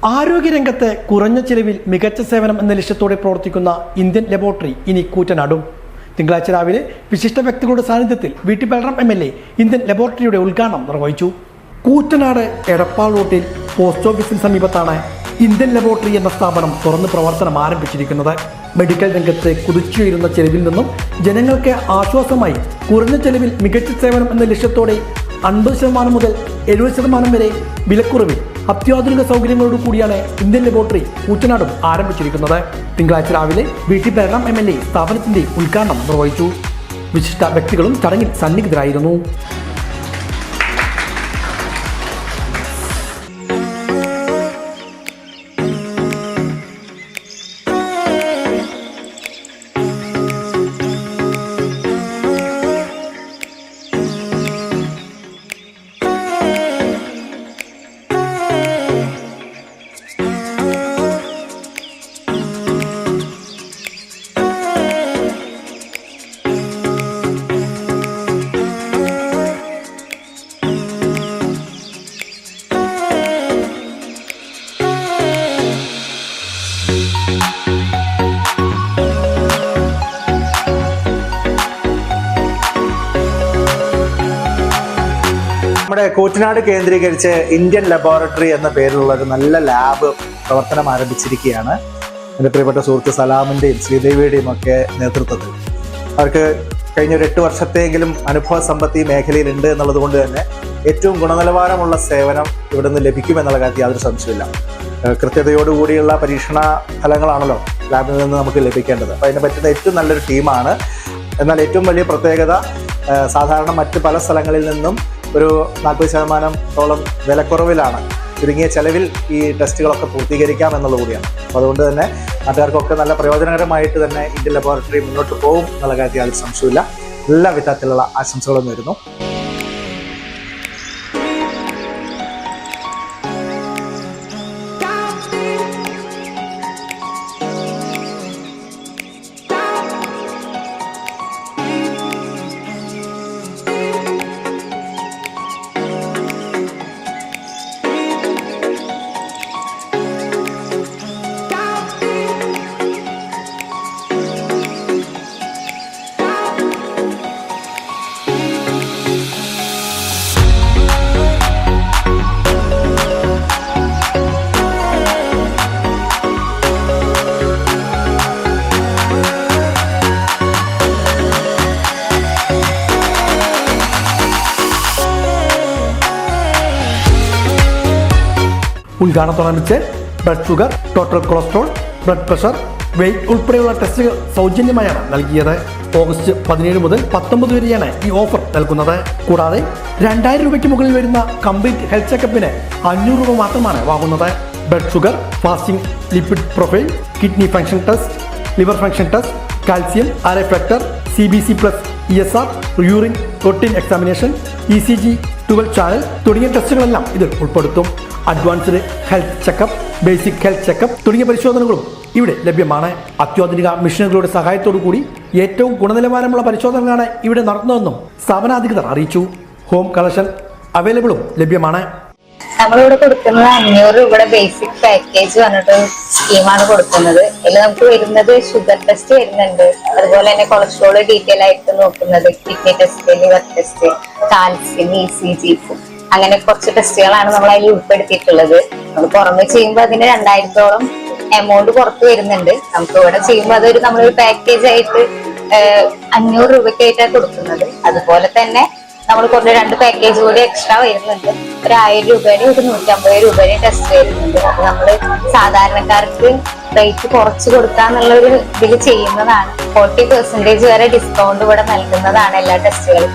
ആരോഗ്യരംഗത്തെ കുറഞ്ഞ ചിലവിൽ മികച്ച സേവനം എന്ന ലക്ഷ്യത്തോടെ പ്രവർത്തിക്കുന്ന ഇന്ത്യൻ ലബോറട്ടറി ഇനി കൂറ്റനാടും. തിങ്കളാഴ്ച രാവിലെ വിശിഷ്ട വ്യക്തികളുടെ സാന്നിധ്യത്തിൽ വി.ടി. ബൽറാം എം.എൽ.എ. ഇന്ത്യൻ ലബോറട്ടറിയുടെ ഉദ്ഘാടനം നിർവഹിച്ചു. കൂറ്റനാട് എടപ്പാൾ റോട്ടിൽ പോസ്റ്റ് ഓഫീസിന് സമീപത്താണ് ഇന്ത്യൻ ലബോറട്ടറി എന്ന സ്ഥാപനം തുറന്ന് പ്രവർത്തനം ആരംഭിച്ചിരിക്കുന്നത്. മെഡിക്കൽ രംഗത്ത് കുതിച്ചുയരുന്ന ചെലവിൽ നിന്നും ജനങ്ങൾക്ക് ആശ്വാസമായി കുറഞ്ഞ ചെലവിൽ മികച്ച സേവനം എന്ന ലക്ഷ്യത്തോടെ 50% മുതൽ 70% വരെ വിലക്കുറവിൽ അത്യാധുനിക സൗകര്യങ്ങളോട് കൂടിയാണ് ഇന്ത്യൻ ലബോറട്ടറി കൂറ്റനാടും ആരംഭിച്ചിരിക്കുന്നത്. തിങ്കളാഴ്ച രാവിലെ വി.ടി. ബൽറാം എം.എൽ.എ. സ്ഥാപനത്തിന്റെ ഉദ്ഘാടനം നിർവഹിച്ചു. വിശിഷ്ട വ്യക്തികളും ചടങ്ങിൽ സന്നിഹിതരായിരുന്നു. നമ്മുടെ കൂറ്റനാട് കേന്ദ്രീകരിച്ച് ഇന്ത്യൻ ലബോറട്ടറി എന്ന പേരിലുള്ള ഒരു നല്ല ലാബ് പ്രവർത്തനം ആരംഭിച്ചിരിക്കുകയാണ്. എൻ്റെ പ്രിയപ്പെട്ട സുഹൃത്ത് സലാമിൻ്റെയും ശ്രീദേവിയുടെയും ഒക്കെ നേതൃത്വത്തിൽ അവർക്ക് കഴിഞ്ഞ ഒരു 8 വർഷത്തെങ്കിലും അനുഭവ സമ്പത്ത് ഈ മേഖലയിലുണ്ട് എന്നുള്ളത് കൊണ്ട് തന്നെ ഏറ്റവും ഗുണനിലവാരമുള്ള സേവനം ഇവിടെ നിന്ന് ലഭിക്കുമെന്നുള്ള കാര്യത്തിൽ യാതൊരു സംശയമില്ല. കൃത്യതയോടുകൂടിയുള്ള പരീക്ഷണ ഫലങ്ങളാണല്ലോ ലാബിൽ നിന്ന് നമുക്ക് ലഭിക്കേണ്ടത്. അപ്പോൾ അതിന് പറ്റുന്ന ഏറ്റവും നല്ലൊരു ടീമാണ്. എന്നാൽ ഏറ്റവും വലിയ പ്രത്യേകത സാധാരണ മറ്റ് പല സ്ഥലങ്ങളിൽ നിന്നും ഒരു 40% വിലക്കുറവിലാണ് ചുരുങ്ങിയ ചെലവിൽ ഈ ടെസ്റ്റുകളൊക്കെ പൂർത്തീകരിക്കാം എന്നുള്ളത് കൂടിയാണ്. അപ്പോൾ അതുകൊണ്ട് തന്നെ നാട്ടുകാർക്കൊക്കെ നല്ല പ്രയോജനകരമായിട്ട് തന്നെ ഇന്ത്യൻ ലബോറട്ടറി മുന്നോട്ട് പോകും എന്നുള്ള കാര്യത്തിൽ യാതൊരു സംശയമില്ല. എല്ലാ വിധത്തിലുള്ള ആശംസകളും നേരുന്നു. ഉദ്ഘാടനത്തോടനുബന്ധിച്ച് blood sugar, total cholesterol, blood pressure, weight ഉൾപ്പെടെയുള്ള ടെസ്റ്റുകൾ സൗജന്യമായാണ് നൽകിയത്. ഓഗസ്റ്റ് 17 മുതൽ 19 വരെയാണ് ഈ ഓഫർ നൽകുന്നത്. കൂടാതെ 2000 രൂപയ്ക്ക് മുകളിൽ വരുന്ന കംപ്ലീറ്റ് ഹെൽത്ത് ചെക്കപ്പിന് 500 രൂപ മാത്രമാണ് വാങ്ങുന്നത്. Blood sugar, fasting lipid profile, kidney function test, liver function test, calcium, RA factor, CBC+, ESR, urine routine examination, ECG, 12 channel തുടങ്ങിയ ടെസ്റ്റുകളെല്ലാം ഇതിൽ ഉൾപ്പെടുത്തും. Advanced health checkup, basic health checkup തുടങ്ങിയ പരിശോധനകളും ഇവിടെ ലഭ്യമാണ്. അത്യാധുനിക മെഷീനുകളുടെ സഹായത്തോടു കൂടി ഏറ്റവും ഗുണനിലവാരമുള്ള പരിശോധനകളാണ് ഇവിടെ നടത്തുന്നതെന്നും സ്ഥാപനാധികൃതർ അറിയിച്ചു. ഹോം കളക്ഷൻ അവൈലബിളും ലഭ്യമാണ്. നമ്മളിവിടെ കൊടുക്കുന്നത് 500 രൂപയുടെ ബേസിക് പാക്കേജ് പറഞ്ഞിട്ട് സ്കീമാണ് കൊടുക്കുന്നത്. ഇതിൽ നമുക്ക് വരുന്നത് ഷുഗർ ടെസ്റ്റ് വരുന്നുണ്ട്, അതുപോലെ തന്നെ കൊളസ്ട്രോൾ ഡീറ്റെയിൽ ആയിട്ട് നോക്കുന്നത്, kidney test, liver test, calcium, ECG, അങ്ങനെ കുറച്ച് ടെസ്റ്റുകളാണ് നമ്മൾ അതിൽ ഉൾപ്പെടുത്തിയിട്ടുള്ളത്. നമ്മൾ പുറമെ ചെയ്യുമ്പോൾ അതിന് 2000-ഓളം എമൗണ്ട് പുറത്ത് വരുന്നുണ്ട്. നമുക്ക് ഇവിടെ ചെയ്യുമ്പോൾ അതൊരു നമ്മളൊരു പാക്കേജ് ആയിട്ട് 500 രൂപയ്ക്കായിട്ടാണ് കൊടുക്കുന്നത്. അതുപോലെ തന്നെ നമ്മൾ കുറച്ച് 2 പാക്കേജ് കൂടി എക്സ്ട്രാ വരുന്നുണ്ട്. ഒരു 1000 രൂപയുടെ ഒരു 150 രൂപയുടെ ടെസ്റ്റ് വരുന്നുണ്ട്. അത് നമ്മള് സാധാരണക്കാർക്ക് റേറ്റ് കുറച്ച് കൊടുക്കാന്നുള്ള ഒരു ഇതിൽ ചെയ്യുന്നതാണ്. 40% വരെ ഡിസ്കൗണ്ട് ഇവിടെ നൽകുന്നതാണ് എല്ലാ ടെസ്റ്റുകളും.